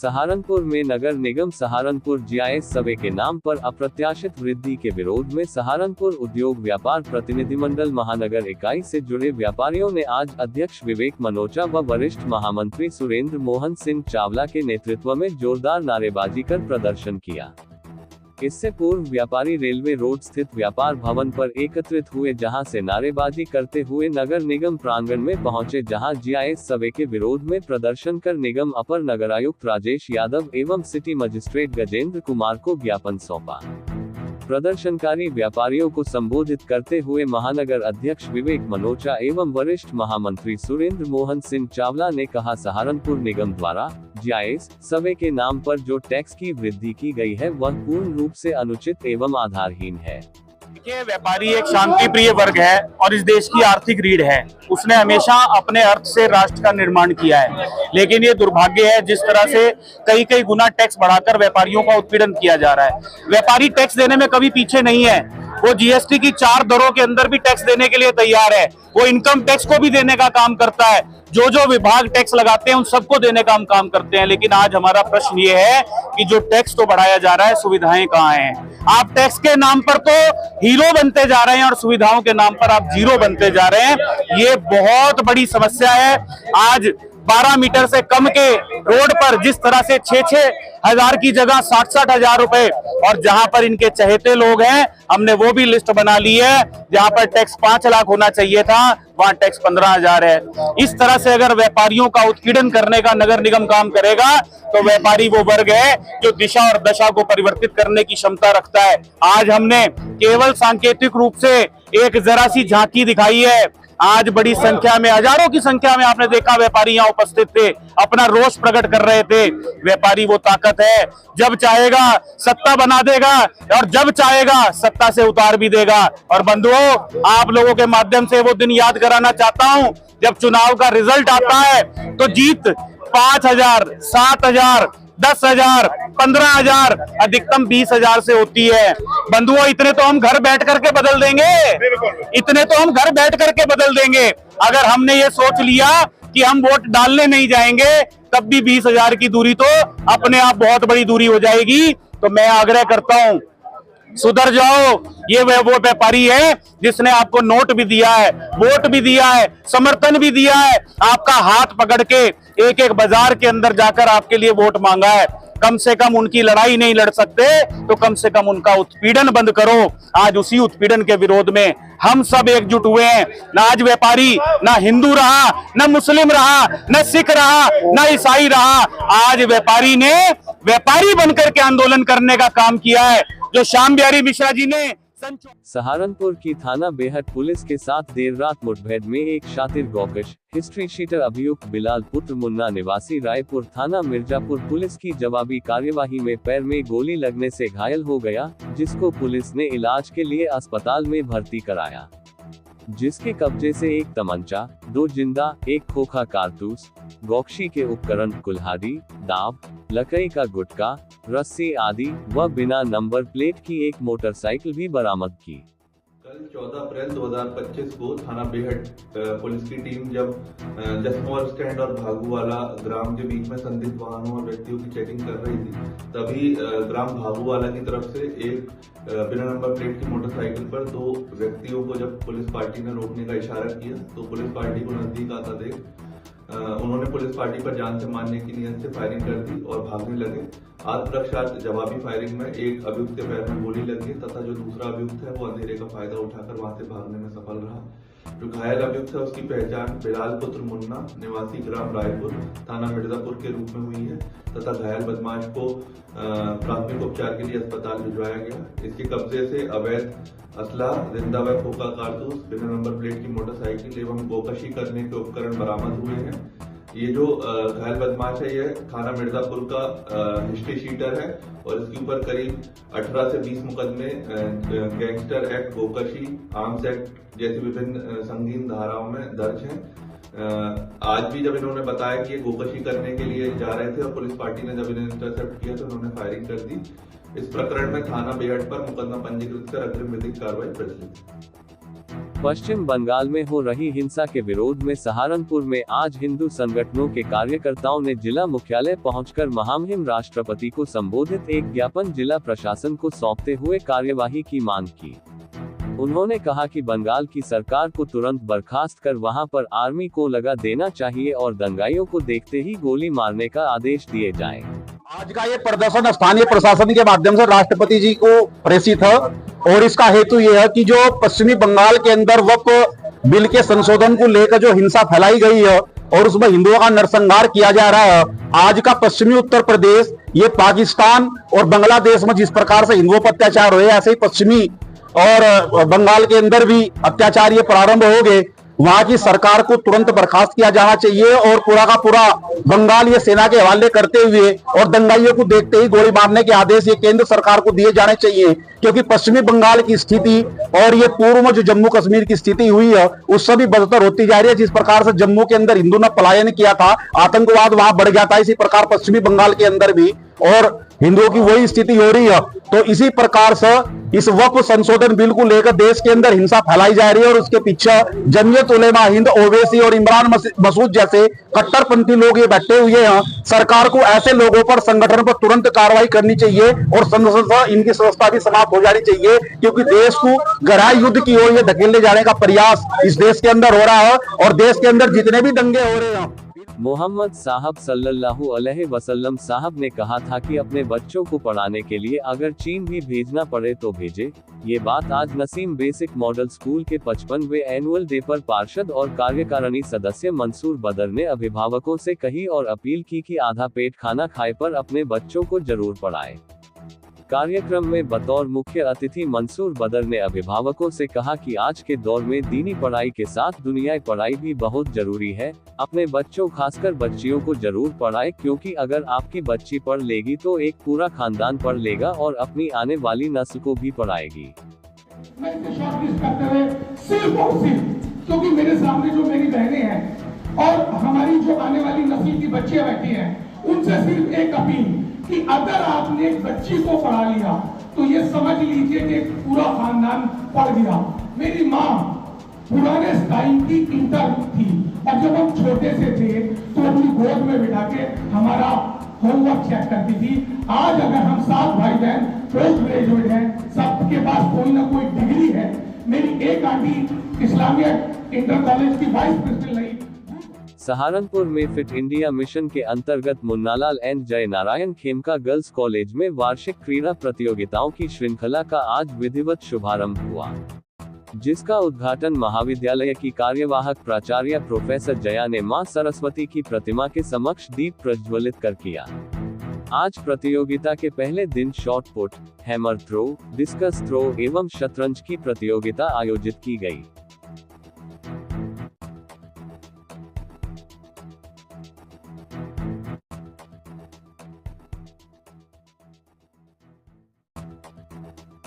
सहारनपुर में नगर निगम सहारनपुर जीआईएस सर्वे के नाम पर अप्रत्याशित वृद्धि के विरोध में सहारनपुर उद्योग व्यापार प्रतिनिधिमंडल महानगर इकाई से जुड़े व्यापारियों ने आज अध्यक्ष विवेक मनोचा व वरिष्ठ महामंत्री सुरेंद्र मोहन सिंह चावला के नेतृत्व में जोरदार नारेबाजी कर प्रदर्शन किया। इससे पूर्व व्यापारी रेलवे रोड स्थित व्यापार भवन पर एकत्रित हुए, जहां से नारेबाजी करते हुए नगर निगम प्रांगण में पहुंचे, जहां जीआईएस सर्वे के विरोध में प्रदर्शन कर निगम अपर नगरायुक्त राजेश यादव एवं सिटी मजिस्ट्रेट गजेंद्र कुमार को ज्ञापन सौंपा। प्रदर्शनकारी व्यापारियों को संबोधित करते हुए महानगर अध्यक्ष विवेक मनोचा एवं वरिष्ठ महामंत्री सुरेंद्र मोहन सिंह चावला ने कहा, सहारनपुर निगम द्वारा जीआईएस सर्वे के नाम पर जो टैक्स की वृद्धि की गई है वह पूर्ण रूप से अनुचित एवं आधारहीन है। देखिए, व्यापारी एक शांति प्रिय वर्ग है और इस देश की आर्थिक रीढ़ है। उसने हमेशा अपने अर्थ से राष्ट्र का निर्माण किया है, लेकिन ये दुर्भाग्य है जिस तरह से कई कई गुना टैक्स बढ़ाकर व्यापारियों का उत्पीड़न किया जा रहा है। व्यापारी टैक्स देने में कभी पीछे नहीं है। वो जीएसटी की 4 दरों के अंदर भी टैक्स देने के लिए तैयार है। वो इनकम टैक्स को भी देने का काम करता है। जो विभाग टैक्स लगाते हैं उन सबको देने का हम काम करते हैं। लेकिन आज हमारा प्रश्न ये है कि जो टैक्स तो बढ़ाया जा रहा है, सुविधाएं कहाँ हैं? आप टैक्स के नाम पर तो हीरो बनते जा रहे हैं और सुविधाओं के नाम पर आप जीरो बनते जा रहे हैं। ये बहुत बड़ी समस्या है। आज 12 मीटर से कम के रोड पर जिस तरह से 6-6 हजार की जगह 60-60 हजार रुपए, और जहां पर इनके चहेते लोग हैं, हमने वो भी लिस्ट बना ली है। जहां पर टैक्स 5 लाख होना चाहिए था, वहां टैक्स 15,000 है। इस तरह से अगर व्यापारियों का उत्पीड़न करने का नगर निगम काम करेगा तो व्यापारी वो वर्ग है जो दिशा और दशा को परिवर्तित करने की क्षमता रखता है। आज हमने केवल सांकेतिक रूप से एक जरा सी झांकी दिखाई है। आज बड़ी संख्या में, हजारों की संख्या में आपने देखा व्यापारी यहाँ उपस्थित थे, अपना रोष प्रकट कर रहे थे। व्यापारी वो ताकत है, जब चाहेगा सत्ता बना देगा और जब चाहेगा सत्ता से उतार भी देगा। और बंधुओं, आप लोगों के माध्यम से वो दिन याद कराना चाहता हूं जब चुनाव का रिजल्ट आता है तो जीत 5,000, 7,000, 10,000, 15,000, अधिकतम 20,000 से होती है। बंधुओं, इतने तो हम घर बैठ करके बदल देंगे। इतने तो हम घर बैठ करके बदल देंगे। अगर हमने ये सोच लिया कि हम वोट डालने नहीं जाएंगे, तब भी 20,000 की दूरी तो अपने आप बहुत बड़ी दूरी हो जाएगी। तो मैं आग्रह करता हूं, सुधर जाओ। ये वो व्यापारी है जिसने आपको नोट भी दिया है, वोट भी दिया है, समर्थन भी दिया है, आपका हाथ पकड़ के एक एक बाजार के अंदर जाकर आपके लिए वोट मांगा है। कम से कम उनकी लड़ाई नहीं लड़ सकते तो कम से कम उनका उत्पीड़न बंद करो। आज उसी उत्पीड़न के विरोध में हम सब एकजुट हुए हैं। ना आज व्यापारी ना हिंदू रहा, ना मुस्लिम रहा, ना सिख रहा, ना ईसाई रहा। आज व्यापारी ने व्यापारी बनकर के आंदोलन करने का काम किया है, जो श्याम बिहारी मिश्रा जी ने। सहारनपुर की थाना बेहट पुलिस के साथ देर रात मुठभेड़ में एक शातिर गौकश हिस्ट्री शीटर अभियुक्त बिलाल पुत्र मुन्ना निवासी रायपुर थाना मिर्जापुर पुलिस की जवाबी कार्यवाही में पैर में गोली लगने से घायल हो गया, जिसको पुलिस ने इलाज के लिए अस्पताल में भर्ती कराया। जिसके कब्जे से एक तमंचा, 2 जिंदा, 1 खोखा कारतूस, गौकशी के उपकरण, कुल्हाड़ी, दाव, लकड़ी का गुटका, रस्सी आदि व बिना नंबर प्लेट की एक मोटरसाइकिल भी बरामद की। कल 14 अप्रैल 2025 को थाना बेहट पुलिस की टीम जब जसमोर स्टैंड और भागूवाला ग्राम के बीच में संदिग्ध वाहनों और व्यक्तियों की चेकिंग कर रही थी, तभी ग्राम भागूवाला की तरफ से एक बिना नंबर प्लेट की मोटरसाइकिल पर 2 व्यक्तियों को जब पुलिस पार्टी ने रोकने का इशारा किया तो पुलिस पार्टी को नजदीक आता देख उन्होंने पुलिस पार्टी पर जान से मारने की नीयत से फायरिंग कर दी और भागने लगे। आत्मरक्षा जवाबी फायरिंग में एक अभियुक्त के पैर में गोली लगी तथा जो दूसरा अभियुक्त है वो अंधेरे का फायदा उठाकर वहां से भागने में सफल रहा। जो घायल अभियुक्त है उसकी पहचान बिलाल पुत्र मुन्ना निवासी ग्राम रायपुर थाना मिर्जापुर के रूप में हुई है तथा घायल बदमाश को प्राथमिक उपचार के लिए अस्पताल भिजवाया गया। इसके कब्जे से अवैध असला, जिंदा व खोखा कारतूस, बिना नंबर प्लेट की मोटरसाइकिल एवं गोकशी करने के उपकरण बरामद हुए हैं। ये जो घायल बदमाश है, ये थाना मिर्जापुर का हिस्ट्री शीटर है और इसके ऊपर करीब 18 से 20 मुकदमे गैंगस्टर एक्ट, गोकशी, आर्म्स एक्ट जैसी विभिन्न संगीन धाराओं में दर्ज हैं। आज भी जब इन्होंने बताया कि ये गोकशी करने के लिए जा रहे थे और पुलिस पार्टी ने जब इन्हें इंटरसेप्ट किया तो इन्होंने फायरिंग कर दी। इस प्रकरण में थाना बेहट पर मुकदमा पंजीकृत कर अग्रिम विधिक कार्रवाई प्रचलित। पश्चिम बंगाल में हो रही हिंसा के विरोध में सहारनपुर में आज हिंदू संगठनों के कार्यकर्ताओं ने जिला मुख्यालय पहुंचकर महामहिम राष्ट्रपति को संबोधित एक ज्ञापन जिला प्रशासन को सौंपते हुए कार्यवाही की मांग की। उन्होंने कहा कि बंगाल की सरकार को तुरंत बर्खास्त कर वहां पर आर्मी को लगा देना चाहिए और दंगाइयों को देखते ही गोली मारने का आदेश दिए जाएं। आज का ये प्रदर्शन स्थानीय प्रशासन के माध्यम से राष्ट्रपति जी को प्रेषित है और इसका हेतु यह है कि जो पश्चिमी बंगाल के अंदर वक्फ बिल के संशोधन को लेकर जो हिंसा फैलाई गई है और उसमें हिंदुओं का नरसंहार किया जा रहा है, आज का पश्चिमी उत्तर प्रदेश ये पाकिस्तान और बांग्लादेश में जिस प्रकार से हिंदुओं पर अत्याचार हुए, ऐसे ही पश्चिमी और बंगाल के अंदर भी अत्याचार ये प्रारंभ हो गए। वहां की सरकार को तुरंत बर्खास्त किया जाना चाहिए और पूरा का पूरा बंगाल ये सेना के हवाले करते हुए और दंगाइयों को देखते ही गोली मारने के आदेश ये केंद्र सरकार को दिए जाने चाहिए, क्योंकि पश्चिमी बंगाल की स्थिति और ये पूर्व में जो जम्मू कश्मीर की स्थिति हुई है उससे भी बदतर होती जा रही है। जिस प्रकार से जम्मू के अंदर हिंदू ने पलायन किया था, आतंकवाद वहां बढ़ गया था, इसी प्रकार पश्चिमी बंगाल के अंदर भी और हिंदुओं की वही स्थिति हो रही है। तो इसी प्रकार से इस वक्फ संशोधन बिल को लेकर देश के अंदर हिंसा फैलाई जा रही है और उसके पीछे जमीयत उलेमा हिंद, ओवैसी और इमरान मसूद जैसे कट्टरपंथी लोग ये बैठे हुए हैं। सरकार को ऐसे लोगों पर, संगठन पर तुरंत कार्रवाई करनी चाहिए और इनकी संस्था भी समाप्त हो जानी चाहिए, क्योंकि देश को गहराई युद्ध की ओर ये धकेलने जाने का प्रयास इस देश के अंदर हो रहा है और देश के अंदर जितने भी दंगे हो रहे हैं। मोहम्मद साहब सल्लल्लाहु अलैहि वसल्लम साहब ने कहा था कि अपने बच्चों को पढ़ाने के लिए अगर चीन भी भेजना पड़े तो भेजे। ये बात आज नसीम बेसिक मॉडल स्कूल के 55वें एनुअल डे पर पार्षद और कार्यकारिणी सदस्य मंसूर बदर ने अभिभावकों से कही और अपील की कि आधा पेट खाना खाए पर अपने बच्चों को जरूर पढ़ाएं। कार्यक्रम में बतौर मुख्य अतिथि मंसूर बदर ने अभिभावकों से कहा कि आज के दौर में दीनी पढ़ाई के साथ दुनियाई पढ़ाई भी बहुत जरूरी है। अपने बच्चों, खासकर बच्चियों को जरूर पढ़ाएं, क्योंकि अगर आपकी बच्ची पढ़ लेगी तो एक पूरा खानदान पढ़ लेगा और अपनी आने वाली नस्ल को भी पढ़ाएगी। सिर्फ और सिर्फ क्योंकि मेरे सामने जो मेरी बहनें हैं और हमारी जो आने वाली नस्ल की बच्चियां बैठी हैं, उनसे सिर्फ एक अपील कि अगर आपने एक बच्ची को पढ़ा लिया तो ये समझ लीजिए कि पूरा खानदान पढ़ गया। मेरी माँ पुराने टाइम की इंटर थी और जब हम छोटे से थे तो अपनी गोद में बिठा के हमारा होमवर्क चेक करती थी। आज अगर हम 7 भाई बहन पोस्ट ग्रेजुएट हैं, सबके पास कोई ना कोई डिग्री है। मेरी एक आंटी इस्लामिया इंटर कॉलेज की वाइस प्रिंसिपल रही। सहारनपुर में फिट इंडिया मिशन के अंतर्गत मुन्नालाल एंड जय नारायण खेमका गर्ल्स कॉलेज में वार्षिक क्रीड़ा प्रतियोगिताओं की श्रृंखला का आज विधिवत शुभारंभ हुआ, जिसका उद्घाटन महाविद्यालय की कार्यवाहक प्राचार्य प्रोफेसर जया ने मां सरस्वती की प्रतिमा के समक्ष दीप प्रज्वलित कर किया। आज प्रतियोगिता के पहले दिन shot put, hammer throw, discus throw एवं शतरंज की प्रतियोगिता आयोजित की गई।